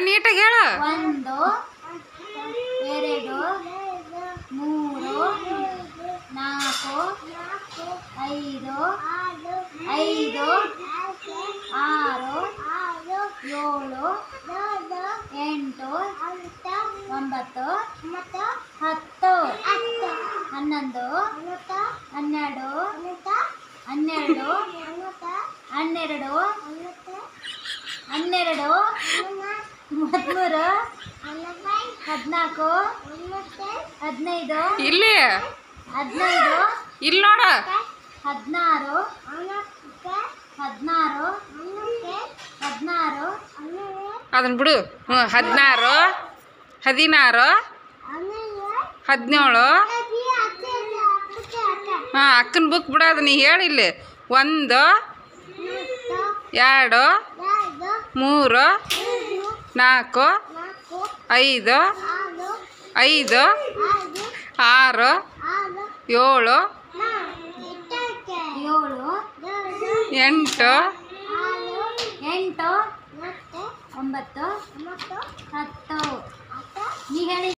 ಹೇಳು ನೀಟಾಗಿ ಹೇಳು. 1 2 3 4 5 5 6 7 8 9 10 11 12 12 12 12 13 14 15 ಇಲ್ಲಿ 15 ಇಲ್ಲಿ ನೋಡು. 16 16 16 ಅದನ್ನ ಬಿಡು. 16 16 17. ಅಕ್ಕನ ಬುಕ್ ಬಿಡು. ಅದು ನೀ ಹೇಳಿಲ್ಲಿ 1 2 3 4 5 5 6 7 8 8 9 10 ನೀ ಹೇಳಿ.